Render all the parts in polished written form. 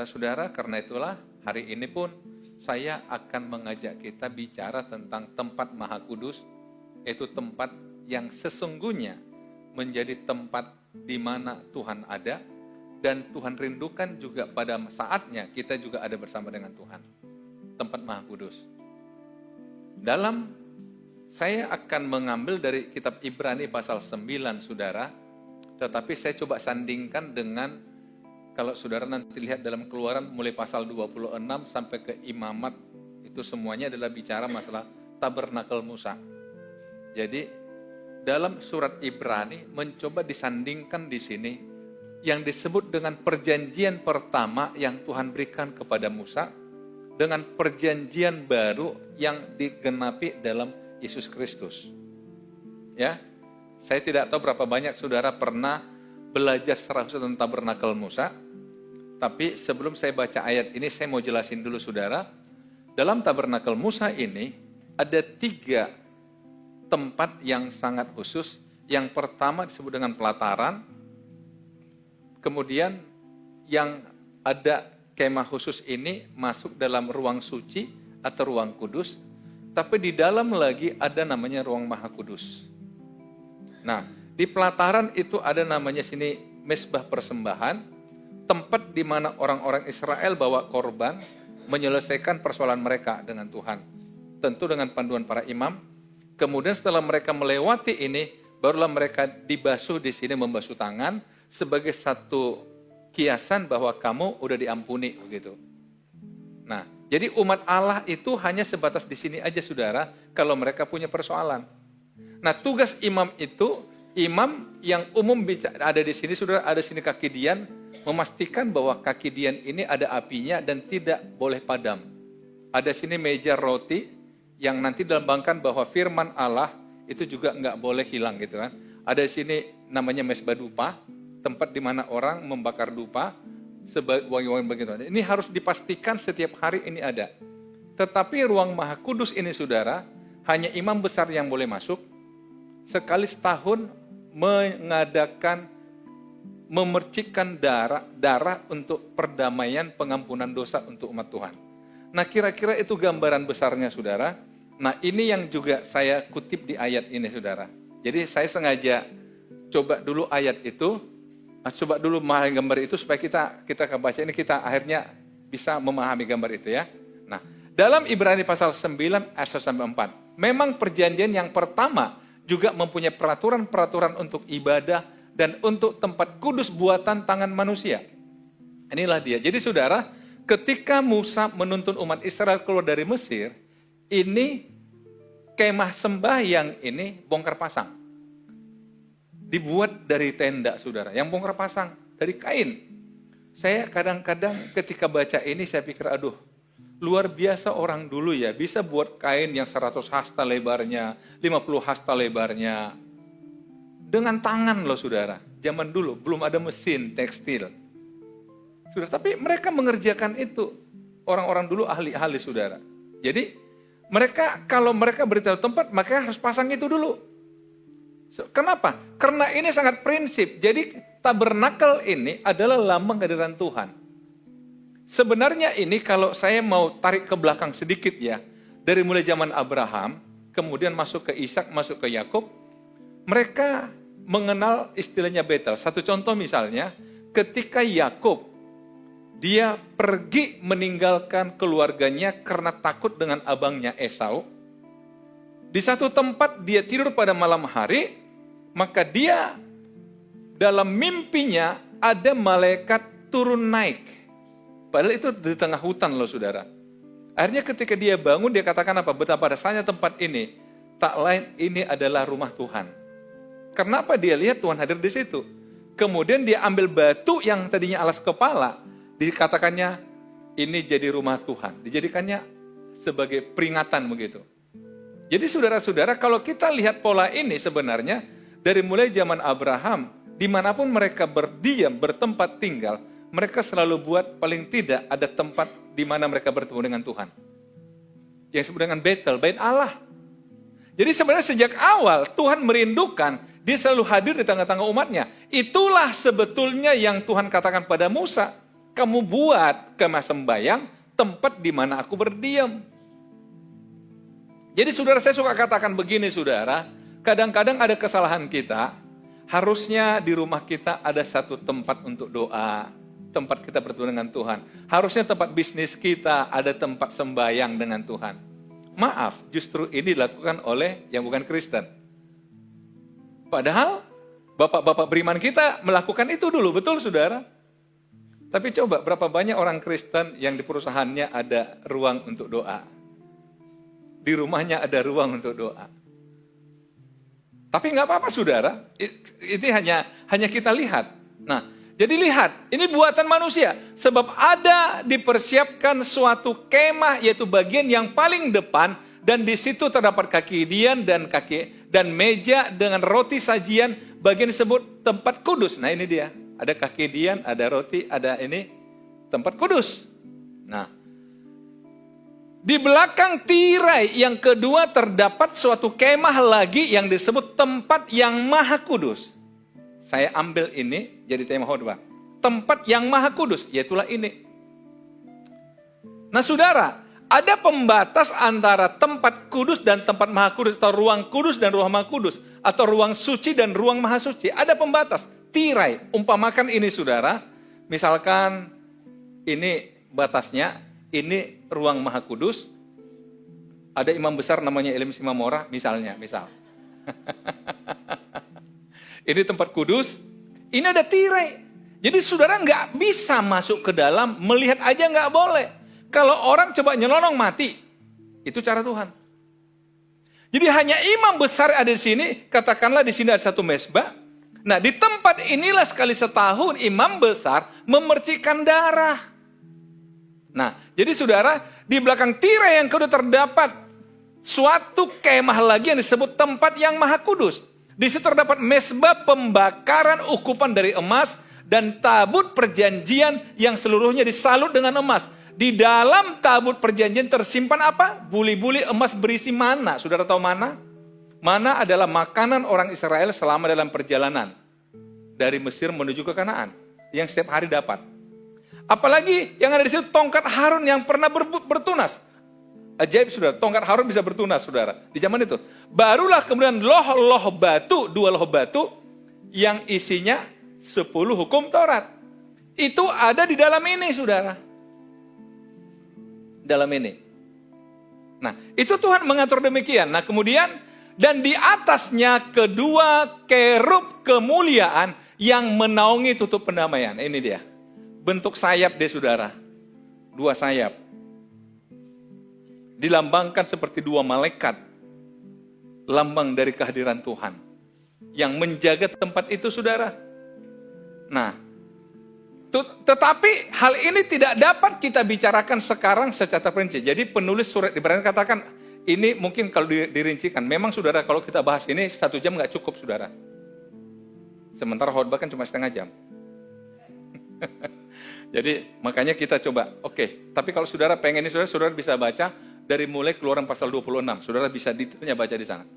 saudara-saudara, karena itulah hari ini pun saya akan mengajak kita bicara tentang tempat Maha Kudus, yaitu tempat yang sesungguhnya menjadi tempat di mana Tuhan ada, dan Tuhan rindukan juga pada saatnya kita juga ada bersama dengan Tuhan. Tempat Maha Kudus. Saya akan mengambil dari kitab Ibrani pasal 9, saudara, tetapi saya coba sandingkan dengan, kalau saudara nanti lihat dalam Keluaran mulai pasal 26 sampai ke Imamat, itu semuanya adalah bicara masalah tabernakel Musa. Jadi dalam surat Ibrani mencoba disandingkan di sini yang disebut dengan perjanjian pertama yang Tuhan berikan kepada Musa dengan perjanjian baru yang digenapi dalam Yesus Kristus. Ya, saya tidak tahu berapa banyak saudara pernah belajar secara khusus tentang tabernakel Musa. Tapi sebelum saya baca ayat ini, saya mau jelasin dulu saudara. Dalam tabernakel Musa ini ada 3 tempat yang sangat khusus. Yang pertama disebut dengan pelataran. Kemudian yang ada kemah khusus ini masuk dalam ruang suci atau ruang kudus. Tapi di dalam lagi ada namanya ruang Maha Kudus. Nah, di pelataran itu ada namanya sini mezbah persembahan. Tempat di mana orang-orang Israel bawa korban, menyelesaikan persoalan mereka dengan Tuhan. Tentu dengan panduan para imam. Kemudian setelah mereka melewati ini, barulah mereka dibasuh di sini, membasuh tangan sebagai satu kiasan bahwa kamu udah diampuni begitu. Nah, jadi umat Allah itu hanya sebatas di sini aja saudara, kalau mereka punya persoalan. Nah, tugas imam itu, imam yang umum ada di sini, saudara, ada sini kaki dian, memastikan bahwa kaki dian ini ada apinya dan tidak boleh padam. Ada sini meja roti yang nanti dilambangkan bahwa firman Allah itu juga nggak boleh hilang gitu kan. Ada sini namanya mezbah dupa, tempat di mana orang membakar dupa sebagai wangi-wangi begitu. Ini harus dipastikan setiap hari ini ada. Tetapi ruang Maha Kudus ini saudara, hanya imam besar yang boleh masuk. Sekali setahun mengadakan, memercikkan darah untuk perdamaian pengampunan dosa untuk umat Tuhan. Nah, kira-kira itu gambaran besarnya saudara. Nah, ini yang juga saya kutip di ayat ini saudara. Jadi saya sengaja coba dulu ayat itu, coba dulu memahami gambar itu supaya kita baca ini kita akhirnya bisa memahami gambar itu ya. Nah, dalam Ibrani pasal 9 ayat 1-4, memang perjanjian yang pertama juga mempunyai peraturan-peraturan untuk ibadah dan untuk tempat kudus buatan tangan manusia. Inilah dia. Jadi saudara, ketika Musa menuntun umat Israel keluar dari Mesir, ini kemah sembahyang ini bongkar pasang. Dibuat dari tenda saudara, yang bongkar pasang dari kain. Saya kadang-kadang ketika baca ini saya pikir, aduh, luar biasa orang dulu ya, bisa buat kain yang 100 hasta lebarnya, 50 hasta lebarnya. Dengan tangan loh saudara, zaman dulu belum ada mesin tekstil. Saudara, tapi mereka mengerjakan itu. Orang-orang dulu ahli-ahli saudara. Jadi mereka, kalau mereka beritahu tempat, maka harus pasang itu dulu. Kenapa? Karena ini sangat prinsip. Jadi tabernakel ini adalah lambang kehadiran Tuhan. Sebenarnya ini kalau saya mau tarik ke belakang sedikit ya, dari mulai zaman Abraham, kemudian masuk ke Ishak, masuk ke Yakub, mereka mengenal istilahnya Betel. Satu contoh misalnya, ketika Yakub dia pergi meninggalkan keluarganya karena takut dengan abangnya Esau. Di satu tempat dia tidur pada malam hari, maka dia dalam mimpinya ada malaikat turun naik. Padahal itu di tengah hutan loh saudara. Akhirnya ketika dia bangun, dia katakan apa? Betapa dasarnya tempat ini. Tak lain ini adalah rumah Tuhan. Kenapa dia lihat Tuhan hadir di situ? Kemudian dia ambil batu yang tadinya alas kepala. Dikatakannya ini jadi rumah Tuhan. Dijadikannya sebagai peringatan begitu. Jadi saudara-saudara, kalau kita lihat pola ini sebenarnya dari mulai zaman Abraham, dimanapun mereka berdiam, bertempat tinggal, mereka selalu buat paling tidak ada tempat di mana mereka bertemu dengan Tuhan. Yang disebut dengan Betel, Bait Allah. Jadi sebenarnya sejak awal Tuhan merindukan, dia selalu hadir di tengah-tengah umatnya. Itulah sebetulnya yang Tuhan katakan pada Musa. kamu buat kemah sembayang tempat di mana aku berdiam. Jadi saudara, saya suka katakan begini saudara, kadang-kadang ada kesalahan kita, harusnya di rumah kita ada satu tempat untuk doa, tempat kita bertemu dengan Tuhan. Harusnya tempat bisnis kita ada tempat sembayang dengan Tuhan. Maaf, justru ini dilakukan oleh yang bukan Kristen. Padahal bapak-bapak beriman kita melakukan itu dulu, betul saudara? Tapi coba berapa banyak orang Kristen yang di perusahaannya ada ruang untuk doa. Di rumahnya ada ruang untuk doa. Tapi nggak apa-apa saudara, ini hanya kita lihat. Nah, jadi lihat, ini buatan manusia. Sebab ada dipersiapkan suatu kemah, yaitu bagian yang paling depan, dan di situ terdapat kaki dian dan meja dengan roti sajian, bagian disebut tempat kudus. Nah ini dia, ada kaki dian, ada roti, ada ini tempat kudus. Nah, di belakang tirai yang kedua terdapat suatu kemah lagi yang disebut tempat yang maha kudus. Saya ambil ini jadi tema khotbah. Tempat yang maha kudus, yaitulah ini. Nah saudara, ada pembatas antara tempat kudus dan tempat maha kudus, atau ruang kudus dan ruang maha kudus, atau ruang suci dan ruang maha suci. Ada pembatas, tirai. Umpamakan ini saudara, misalkan ini batasnya, ini ruang maha kudus, ada imam besar namanya Elimus Imam Mora, misal. Ini tempat kudus, ini ada tirai. Jadi saudara nggak bisa masuk ke dalam, melihat aja nggak boleh. Kalau orang coba nyelonong mati, itu cara Tuhan. Jadi hanya imam besar ada di sini, katakanlah di sini ada satu mezbah. Nah di tempat inilah sekali setahun imam besar memercikan darah. Nah, jadi saudara, di belakang tirai yang kedua terdapat suatu kemah lagi yang disebut tempat yang maha kudus. Di situ terdapat mezbah pembakaran ukupan dari emas dan tabut perjanjian yang seluruhnya disalut dengan emas. Di dalam tabut perjanjian tersimpan apa? Buli-buli emas berisi mana. Saudara tahu mana? Mana adalah makanan orang Israel selama dalam perjalanan dari Mesir menuju ke Kanaan, yang setiap hari dapat. Apalagi yang ada di situ tongkat Harun yang pernah bertunas. Ajaib saudara, tongkat Harun bisa bertunas saudara. Di zaman itu. Barulah kemudian loh batu, 2 loh batu yang isinya 10 hukum Taurat. Itu ada di dalam ini saudara. Dalam ini. Nah, itu Tuhan mengatur demikian. Nah, kemudian dan di atasnya kedua kerub kemuliaan yang menaungi tutup pendamaian. Ini dia. Bentuk sayap deh saudara. 2 sayap. Dilambangkan seperti 2 malaikat. Lambang dari kehadiran Tuhan. Yang menjaga tempat itu saudara. Nah, tetapi hal ini tidak dapat kita bicarakan sekarang secara perinci. Jadi penulis surat Ibrani katakan, ini mungkin kalau dirincikan. Memang saudara kalau kita bahas ini 1 jam gak cukup saudara. Sementara khotbah kan cuma setengah jam. Jadi makanya kita coba, oke. Tapi kalau saudara pengen ini, saudara bisa baca dari mulai Keluaran pasal 26. Saudara bisa detailnya baca di sana.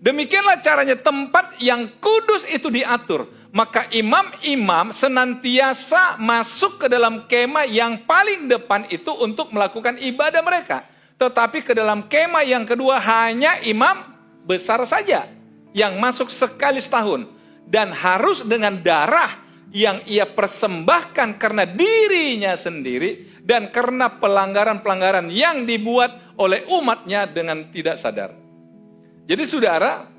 Demikianlah caranya tempat yang kudus itu diatur. Maka imam-imam senantiasa masuk ke dalam kemah yang paling depan itu untuk melakukan ibadah mereka. Tetapi ke dalam kemah yang kedua hanya imam besar saja yang masuk sekali setahun. Dan harus dengan darah yang ia persembahkan karena dirinya sendiri dan karena pelanggaran-pelanggaran yang dibuat oleh umatnya dengan tidak sadar. Jadi saudara,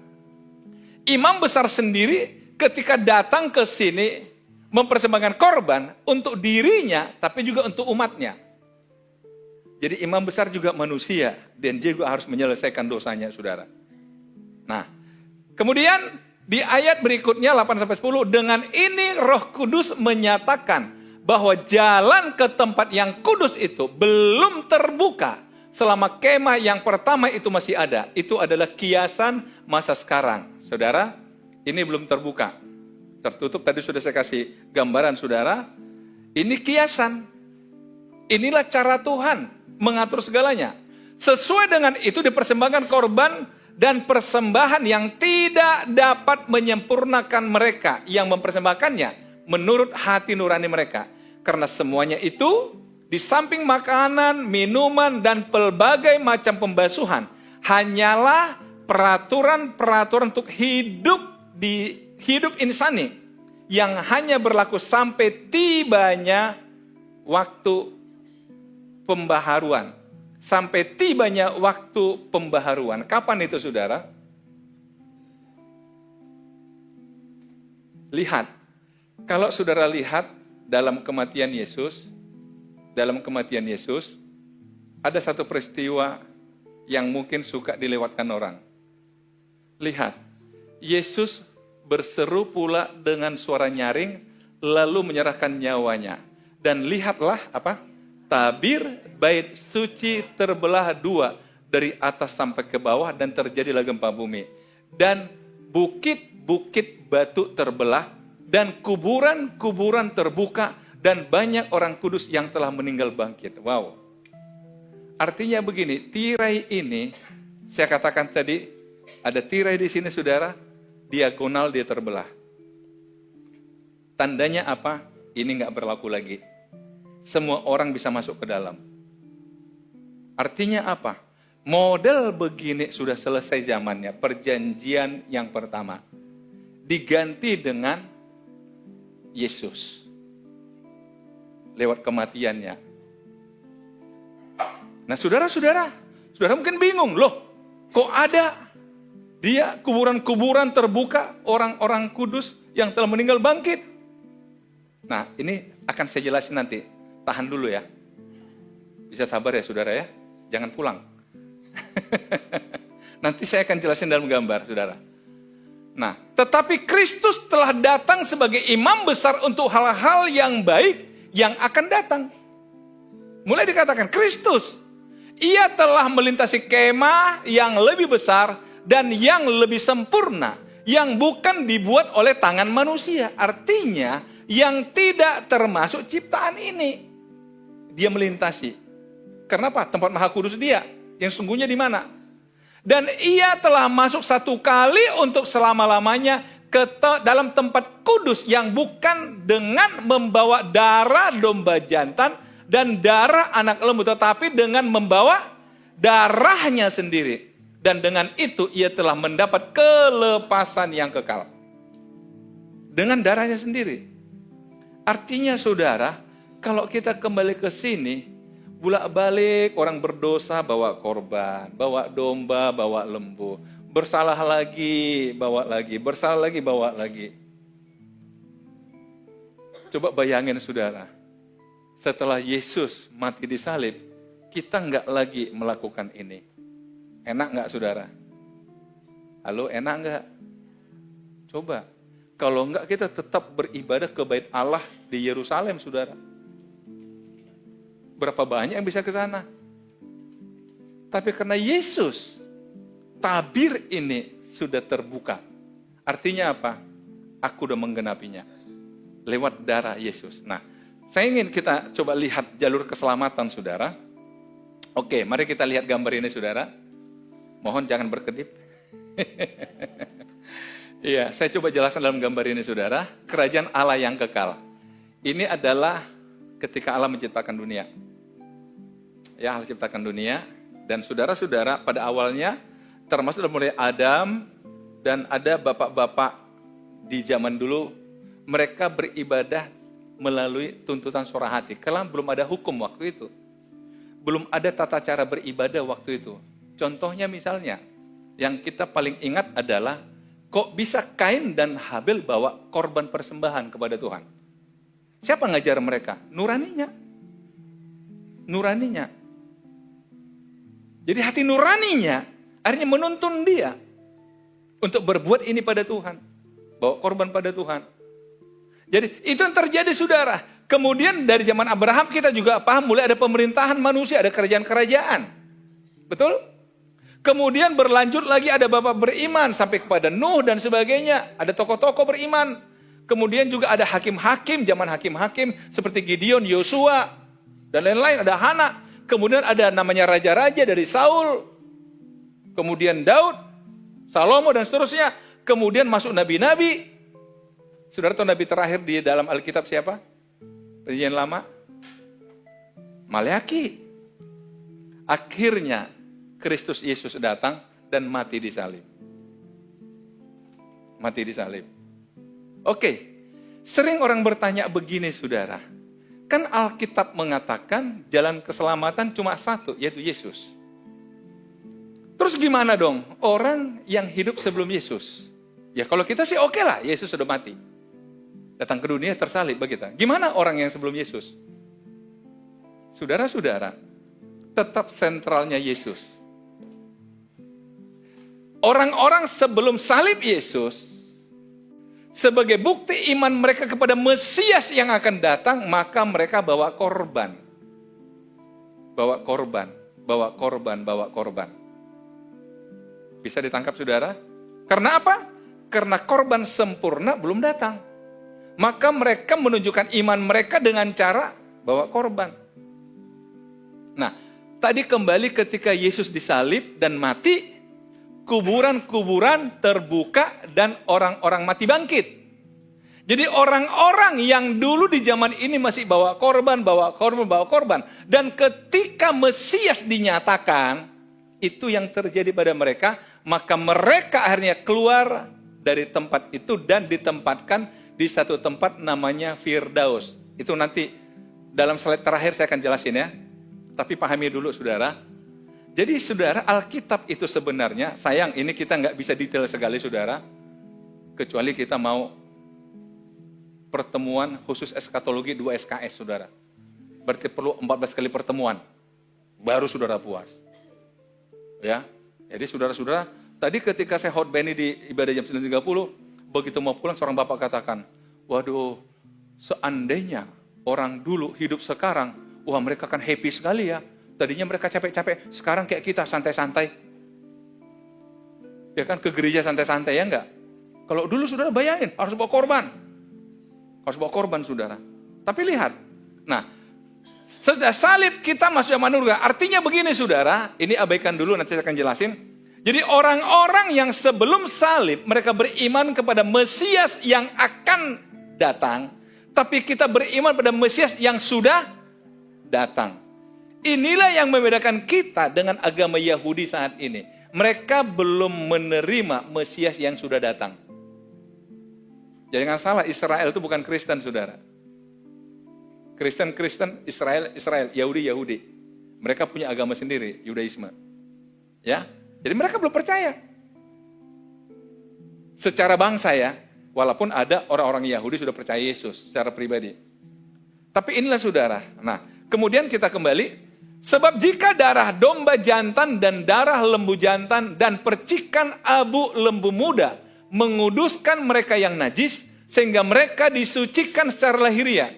imam besar sendiri ketika datang ke sini mempersembahkan korban untuk dirinya tapi juga untuk umatnya. Jadi imam besar juga manusia dan dia juga harus menyelesaikan dosanya saudara. Nah, kemudian di ayat berikutnya 8-10, dengan ini Roh Kudus menyatakan bahwa jalan ke tempat yang kudus itu belum terbuka selama kemah yang pertama itu masih ada. Itu adalah kiasan masa sekarang. Saudara, ini belum terbuka. Tertutup, tadi sudah saya kasih gambaran saudara. Ini kiasan. Inilah cara Tuhan mengatur segalanya. Sesuai dengan itu dipersembahkan korban dan persembahan yang tidak dapat menyempurnakan mereka yang mempersembahkannya menurut hati nurani mereka. Karena semuanya itu, di samping makanan, minuman, dan pelbagai macam pembasuhan, hanyalah peraturan-peraturan untuk hidup insani yang hanya berlaku sampai tibanya waktu pembaharuan. Sampai tibanya waktu pembaharuan. Kapan itu, saudara? Lihat, kalau saudara lihat dalam kematian Yesus, ada satu peristiwa yang mungkin suka dilewatkan orang. Lihat, Yesus berseru pula dengan suara nyaring, lalu menyerahkan nyawanya. Dan lihatlah apa? Tabir bait suci terbelah dua dari atas sampai ke bawah dan terjadilah gempa bumi. Dan bukit-bukit batu terbelah dan kuburan-kuburan terbuka dan banyak orang kudus yang telah meninggal bangkit. Wow. Artinya begini, tirai ini saya katakan tadi ada tirai di sini, saudara, diagonal dia terbelah. Tandanya apa? Ini nggak berlaku lagi. Semua orang bisa masuk ke dalam. Artinya apa? Model begini sudah selesai zamannya. Perjanjian yang pertama diganti dengan Yesus lewat kematiannya. Nah, saudara mungkin bingung, loh, kok ada dia kuburan-kuburan terbuka, orang-orang kudus yang telah meninggal bangkit? Nah, ini akan saya jelasin nanti. Tahan dulu ya. Bisa sabar ya, saudara ya. Jangan pulang. Nanti saya akan jelasin dalam gambar, saudara. Nah, tetapi Kristus telah datang sebagai imam besar untuk hal-hal yang baik yang akan datang. Mulai dikatakan Kristus, ia telah melintasi kemah yang lebih besar dan yang lebih sempurna, yang bukan dibuat oleh tangan manusia. Artinya, yang tidak termasuk ciptaan ini. Dia melintasi. Kenapa? Tempat maha kudus dia. Yang sungguhnya di mana? Dan ia telah masuk satu kali untuk selama-lamanya ke dalam tempat kudus yang bukan dengan membawa darah domba jantan dan darah anak lembu, tetapi dengan membawa darahnya sendiri. Dan dengan itu ia telah mendapat kelepasan yang kekal. Dengan darahnya sendiri. Artinya, saudara, kalau kita kembali ke sini, bolak-balik orang berdosa bawa korban, bawa domba, bawa lembu. Bersalah lagi, bawa lagi. Bersalah lagi, bawa lagi. Coba bayangin, saudara. Setelah Yesus mati di salib, kita nggak lagi melakukan ini. Enak nggak, saudara? Halo, enak nggak? Coba. Kalau nggak, kita tetap beribadah ke bait Allah di Yerusalem, saudara. Berapa banyak yang bisa ke sana? Tapi karena Yesus, tabir ini sudah terbuka. Artinya apa? Aku udah menggenapinya. Lewat darah Yesus. Nah, saya ingin kita coba lihat jalur keselamatan, saudara. Oke, mari kita lihat gambar ini, saudara. Mohon jangan berkedip. Iya, saya coba jelaskan dalam gambar ini, saudara. Kerajaan Allah yang kekal. Ini adalah ketika Allah menciptakan dunia. Ya, Allah ciptakan dunia. Dan saudara-saudara pada awalnya, termasuk mulai Adam, dan ada bapak-bapak di zaman dulu, mereka beribadah melalui tuntutan suara hati. Karena belum ada hukum waktu itu. Belum ada tata cara beribadah waktu itu. Contohnya misalnya, yang kita paling ingat adalah, kok bisa Kain dan Habil bawa korban persembahan kepada Tuhan? Siapa ngajar mereka? Nuraninya. Nuraninya. Jadi hati nuraninya akhirnya menuntun dia untuk berbuat ini pada Tuhan. Bawa korban pada Tuhan. Jadi itu yang terjadi, saudara. Kemudian dari zaman Abraham kita juga paham mulai ada pemerintahan manusia, ada kerajaan-kerajaan. Betul? Kemudian berlanjut lagi ada bapak beriman sampai kepada Nuh dan sebagainya. Ada tokoh-tokoh beriman. Kemudian juga ada hakim-hakim, zaman hakim-hakim seperti Gideon, Yosua, dan lain-lain. Ada Hana. Kemudian ada namanya raja-raja dari Saul. Kemudian Daud, Salomo dan seterusnya. Kemudian masuk nabi-nabi. Saudara tahu nabi terakhir di dalam Alkitab siapa? Perjanjian lama, Maleaki. Akhirnya Kristus Yesus datang dan mati di salib. Mati di salib. Oke, sering orang bertanya begini saudara. Kan Alkitab mengatakan jalan keselamatan cuma satu, yaitu Yesus. Terus gimana dong orang yang hidup sebelum Yesus? Ya kalau kita sih oke lah, Yesus sudah mati. Datang ke dunia tersalib begitu. Gimana orang yang sebelum Yesus? Saudara-saudara, tetap sentralnya Yesus. Orang-orang sebelum salib Yesus, sebagai bukti iman mereka kepada Mesias yang akan datang, maka mereka bawa korban. Bawa korban, bawa korban, bawa korban. Bisa ditangkap saudara? Karena apa? Karena korban sempurna belum datang. Maka mereka menunjukkan iman mereka dengan cara bawa korban. Nah, tadi kembali ketika Yesus disalib dan mati, kuburan-kuburan terbuka dan orang-orang mati bangkit. Jadi orang-orang yang dulu di zaman ini masih bawa korban, bawa korban, bawa korban. Dan ketika Mesias dinyatakan, itu yang terjadi pada mereka, maka mereka akhirnya keluar dari tempat itu dan ditempatkan di satu tempat namanya Firdaus. Itu nanti dalam slide terakhir saya akan jelasin ya. Tapi pahami dulu saudara. Jadi saudara, Alkitab itu sebenarnya, sayang ini kita nggak bisa detail sekali saudara. Kecuali kita mau pertemuan khusus eskatologi 2 SKS saudara. Berarti perlu 14 kali pertemuan. Baru saudara puas. Ya, jadi saudara-saudara, tadi ketika saya khotbah ini di ibadah jam 9.30, begitu mau pulang seorang bapak katakan, waduh, seandainya orang dulu hidup sekarang, wah mereka kan happy sekali ya. Tadinya mereka capek-capek, sekarang kayak kita santai-santai. Ya kan, ke gereja santai-santai ya enggak? Kalau dulu saudara bayangin, harus bawa korban. Harus bawa korban saudara. Tapi lihat, nah, setelah salib kita masuk zaman surga. Artinya begini saudara, ini abaikan dulu nanti saya akan jelasin. Jadi orang-orang yang sebelum salib, mereka beriman kepada Mesias yang akan datang. Tapi kita beriman pada Mesias yang sudah datang. Inilah yang membedakan kita dengan agama Yahudi saat ini. Mereka belum menerima Mesias yang sudah datang. Jangan salah, Israel itu bukan Kristen saudara. Kristen, Israel, Yahudi. Mereka punya agama sendiri, Yudaisme. Ya, jadi mereka belum percaya. Secara bangsa ya, walaupun ada orang-orang Yahudi sudah percaya Yesus secara pribadi. Tapi inilah saudara. Nah, kemudian kita kembali. Sebab jika darah domba jantan dan darah lembu jantan dan percikan abu lembu muda menguduskan mereka yang najis, sehingga mereka disucikan secara lahiriah.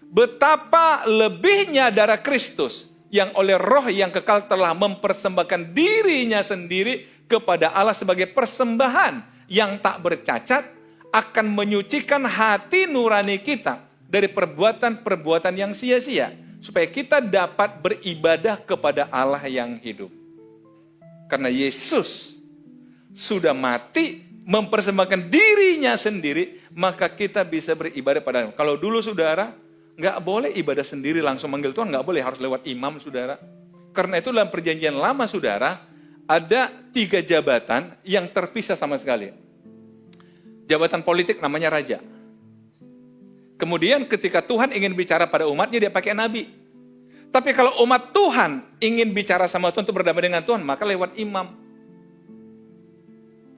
Betapa lebihnya darah Kristus yang oleh roh yang kekal telah mempersembahkan dirinya sendiri kepada Allah sebagai persembahan yang tak bercacat, akan menyucikan hati nurani kita dari perbuatan-perbuatan yang sia-sia, supaya kita dapat beribadah kepada Allah yang hidup. Karena Yesus sudah mati, mempersembahkan dirinya sendiri, maka kita bisa beribadah pada Allah. Kalau dulu saudara, nggak boleh ibadah sendiri langsung manggil Tuhan, nggak boleh, harus lewat imam saudara. Karena itu dalam perjanjian lama saudara, ada 3 jabatan yang terpisah sama sekali. Jabatan politik namanya raja. Kemudian ketika Tuhan ingin bicara pada umatnya, dia pakai nabi. Tapi kalau umat Tuhan ingin bicara sama Tuhan untuk berdamai dengan Tuhan, maka lewat imam.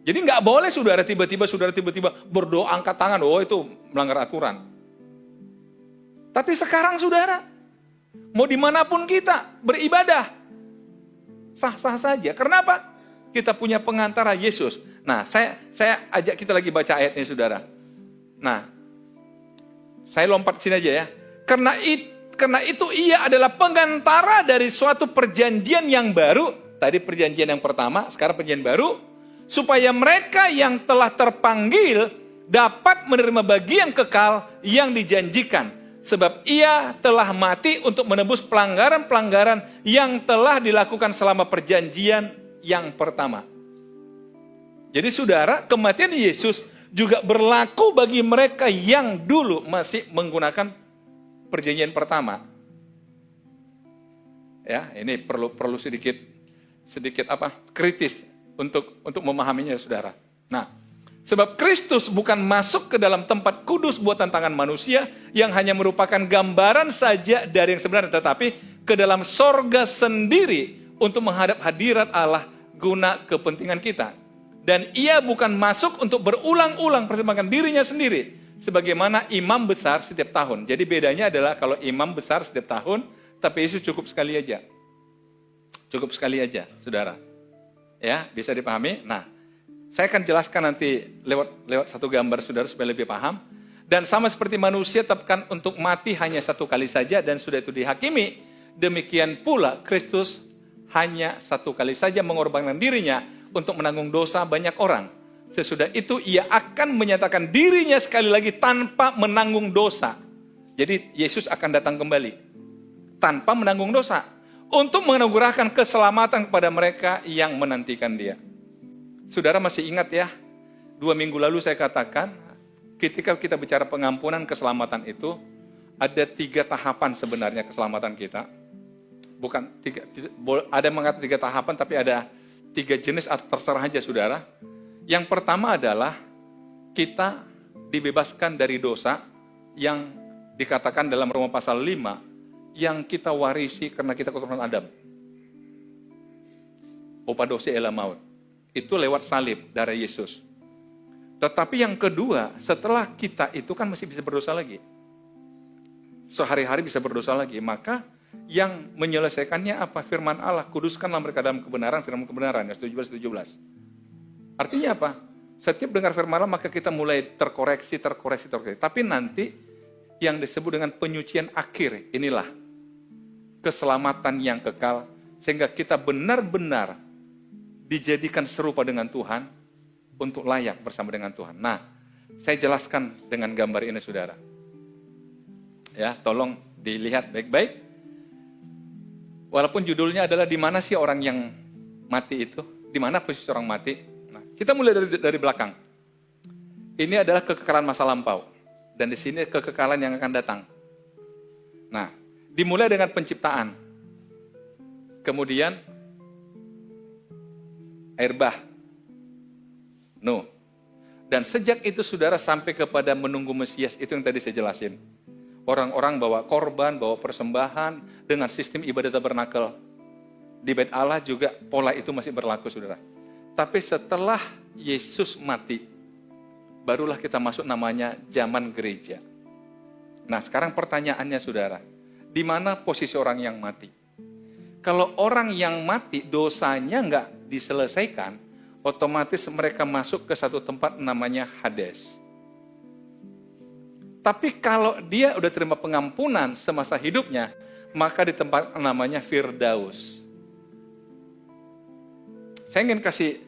Jadi nggak boleh saudara tiba-tiba berdoa angkat tangan, oh itu melanggar aturan. Tapi sekarang saudara, mau dimanapun kita beribadah, sah-sah saja. Kenapa? Kita punya pengantara Yesus. Nah, saya ajak kita lagi baca ayat ini saudara. Nah, saya lompat sini aja ya. Karena itu ia adalah pengantara dari suatu perjanjian yang baru. Tadi perjanjian yang pertama, sekarang perjanjian baru. Supaya mereka yang telah terpanggil dapat menerima bagian kekal yang dijanjikan. Sebab ia telah mati untuk menebus pelanggaran-pelanggaran yang telah dilakukan selama perjanjian yang pertama. Jadi saudara, kematian Yesus juga berlaku bagi mereka yang dulu masih menggunakan perjanjian pertama. Ya, ini perlu sedikit kritis untuk memahaminya, saudara. Nah, sebab Kristus bukan masuk ke dalam tempat kudus buatan tangan manusia yang hanya merupakan gambaran saja dari yang sebenarnya, tetapi ke dalam sorga sendiri untuk menghadap hadirat Allah guna kepentingan kita. Dan ia bukan masuk untuk berulang-ulang persembahkan dirinya sendiri sebagaimana imam besar setiap tahun. Jadi bedanya adalah kalau imam besar setiap tahun, tapi Yesus cukup sekali aja. Cukup sekali aja, saudara. Ya, bisa dipahami? Nah, saya akan jelaskan nanti lewat satu gambar, saudara, supaya lebih paham. Dan sama seperti manusia tetapkan untuk mati hanya satu kali saja dan sudah itu dihakimi, demikian pula Kristus hanya satu kali saja mengorbankan dirinya untuk menanggung dosa banyak orang. Sesudah itu ia akan menyatakan dirinya sekali lagi tanpa menanggung dosa. Jadi Yesus akan datang kembali tanpa menanggung dosa untuk menganugerahkan keselamatan kepada mereka yang menantikan dia. Saudara masih ingat ya, 2 minggu lalu saya katakan, ketika kita bicara pengampunan keselamatan itu, ada 3 tahapan sebenarnya keselamatan kita. Bukan 3, ada yang mengatakan 3 tahapan, tapi ada 3 jenis, terserah aja saudara. Yang pertama adalah kita dibebaskan dari dosa yang dikatakan dalam Roma pasal 5, yang kita warisi karena kita keturunan Adam. Upah dosa ialah maut. Itu lewat salib darah Yesus. Tetapi yang kedua, setelah kita itu kan masih bisa berdosa lagi. Sehari-hari bisa berdosa lagi. Maka yang menyelesaikannya apa? Firman Allah, kuduskanlah mereka dalam kebenaran, firman kebenaran. 17. Artinya apa? Setiap dengar firman Allah, maka kita mulai terkoreksi. Tapi nanti yang disebut dengan penyucian akhir, inilah keselamatan yang kekal, sehingga kita benar-benar dijadikan serupa dengan Tuhan untuk layak bersama dengan Tuhan. Nah, saya jelaskan dengan gambar ini, saudara. Ya, tolong dilihat baik-baik. Walaupun judulnya adalah di mana sih orang yang mati itu? Di mana posisi orang mati? Nah, kita mulai dari belakang. Ini adalah kekekalan masa lampau, dan di sini kekekalan yang akan datang. Nah, dimulai dengan penciptaan. Kemudian air bah, Nuh. Dan sejak itu saudara sampai kepada menunggu Mesias, itu yang tadi saya jelasin. Orang-orang bawa korban, bawa persembahan dengan sistem ibadah tabernakel. Di Bait Allah juga pola itu masih berlaku, saudara. Tapi setelah Yesus mati, barulah kita masuk namanya zaman gereja. Nah, sekarang pertanyaannya, saudara, di mana posisi orang yang mati? Kalau orang yang mati dosanya nggak diselesaikan, otomatis mereka masuk ke satu tempat namanya Hades. Tapi kalau dia udah terima pengampunan semasa hidupnya, maka di tempat namanya Firdaus. Saya ingin kasih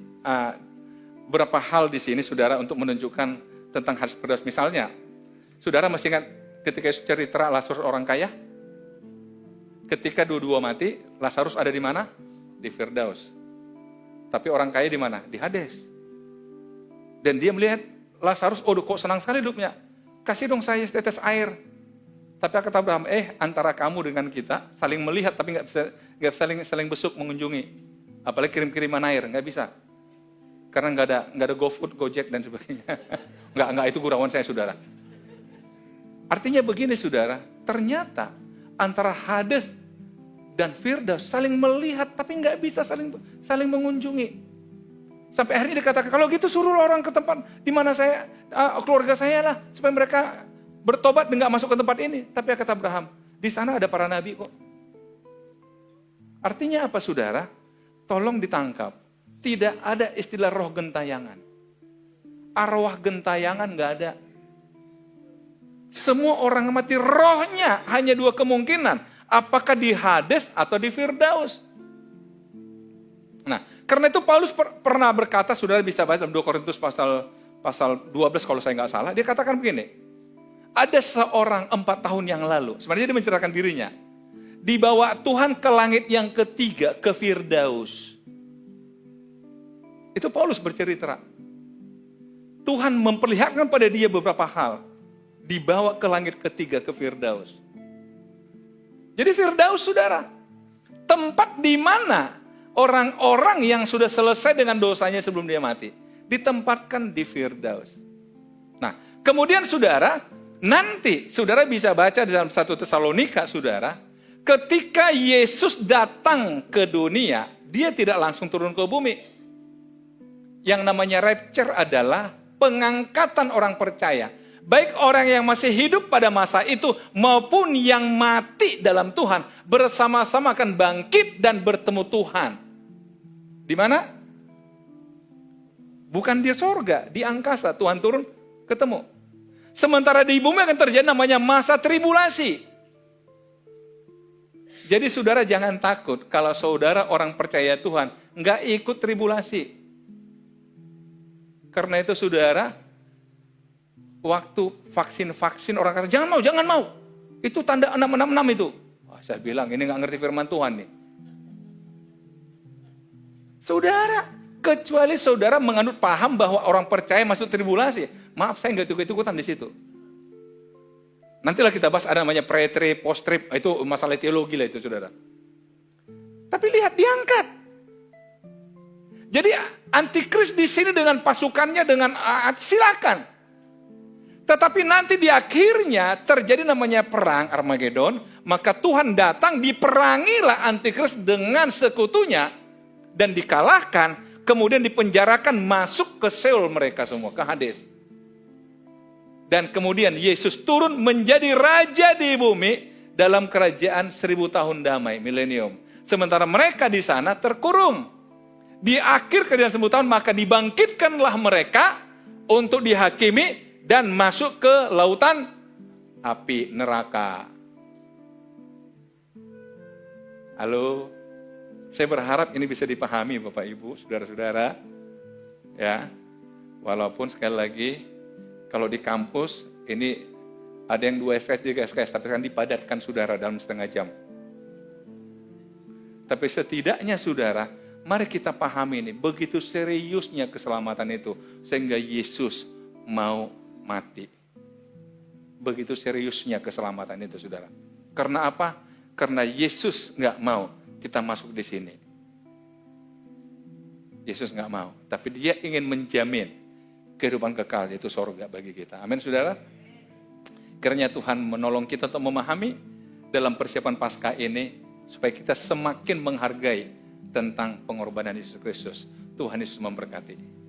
beberapa hal di sini, saudara, untuk menunjukkan tentang Hades Firdaus. Misalnya, saudara masih ingat ketika cerita Lazarus orang kaya? Ketika dua-dua mati, Lazarus ada di mana? Di Firdaus. Tapi orang kaya di mana? Di Hades. Dan dia melihat Lazarus, oh kok senang sekali hidupnya. Kasih dong saya setetes air. Tapi kata Abraham, antara kamu dengan kita saling melihat tapi nggak bisa saling besuk mengunjungi. Apalagi kirim-kiriman air, nggak bisa. Karena nggak ada GoFood, Gojek dan sebagainya. nggak itu gurauan saya, saudara. Artinya begini, saudara, ternyata antara Hades dan Firdaus saling melihat tapi nggak bisa saling mengunjungi. Sampai akhirnya dikatakan, kalau gitu suruh orang ke tempat di mana saya, keluarga saya lah, supaya mereka bertobat dan nggak masuk ke tempat ini. Tapi kata Abraham, di sana ada para nabi kok. Artinya apa, saudara? Tolong ditangkap. Tidak ada istilah roh gentayangan. Arwah gentayangan nggak ada. Semua orang mati rohnya hanya 2 kemungkinan. Apakah di Hades atau di Firdaus? Nah, karena itu Paulus pernah berkata, saudara bisa baca dalam 2 Korintus pasal 12 kalau saya nggak salah. Dia katakan begini, ada seorang 4 tahun yang lalu, sebenarnya dia menceritakan dirinya, dibawa Tuhan ke langit yang ketiga, ke Firdaus. Itu Paulus bercerita. Tuhan memperlihatkan pada dia beberapa hal. Dibawa ke langit ketiga, ke Firdaus. Jadi Firdaus, saudara, tempat di mana orang-orang yang sudah selesai dengan dosanya sebelum dia mati, ditempatkan di Firdaus. Nah, kemudian saudara, nanti saudara bisa baca di dalam 1 Tesalonika, saudara, ketika Yesus datang ke dunia, dia tidak langsung turun ke bumi. Yang namanya rapture adalah pengangkatan orang percaya. Baik orang yang masih hidup pada masa itu maupun yang mati dalam Tuhan bersama-sama akan bangkit dan bertemu Tuhan. Di mana? Bukan di sorga, di angkasa Tuhan turun ketemu. Sementara di bumi akan terjadi namanya masa tribulasi. Jadi saudara jangan takut kalau saudara orang percaya Tuhan nggak ikut tribulasi. Karena itu saudara, waktu vaksin orang kata, jangan mau. Itu tanda 666 itu. Saya bilang, ini gak ngerti firman Tuhan nih. Saudara, kecuali saudara menganut paham bahwa orang percaya masuk tribulasi. Maaf, saya gak ikut-ikutan di situ. Nantilah kita bahas ada namanya pre-trib, post-trib. Itu masalah teologi lah itu, saudara. Tapi lihat, diangkat. Jadi antikris di sini dengan pasukannya, silakan. Tetapi nanti di akhirnya terjadi namanya perang Armageddon, maka Tuhan datang, diperangilah antikris dengan sekutunya dan dikalahkan, kemudian dipenjarakan masuk ke Seol mereka semua, ke Hades. Dan kemudian Yesus turun menjadi raja di bumi dalam kerajaan 1000 tahun damai, milenium. Sementara mereka di sana terkurung. Di akhir kerajaan 1000 tahun maka dibangkitkanlah mereka untuk dihakimi dan masuk ke lautan api neraka. Halo, saya berharap ini bisa dipahami Bapak Ibu, saudara-saudara. Ya, walaupun sekali lagi kalau di kampus ini ada yang 2 SKS, 3 SKS, tapi kan dipadatkan saudara dalam setengah jam. Tapi setidaknya saudara, mari kita pahami ini, begitu seriusnya keselamatan itu, sehingga Yesus mau mati. Begitu seriusnya keselamatan itu, saudara. Karena apa? Karena Yesus nggak mau kita masuk di sini. Yesus nggak mau, tapi dia ingin menjamin kehidupan kekal, yaitu sorga bagi kita. Amin, saudara. Kiranya Tuhan menolong kita untuk memahami dalam persiapan Paskah ini, supaya kita semakin menghargai tentang pengorbanan Yesus Kristus. Tuhan Yesus memberkati.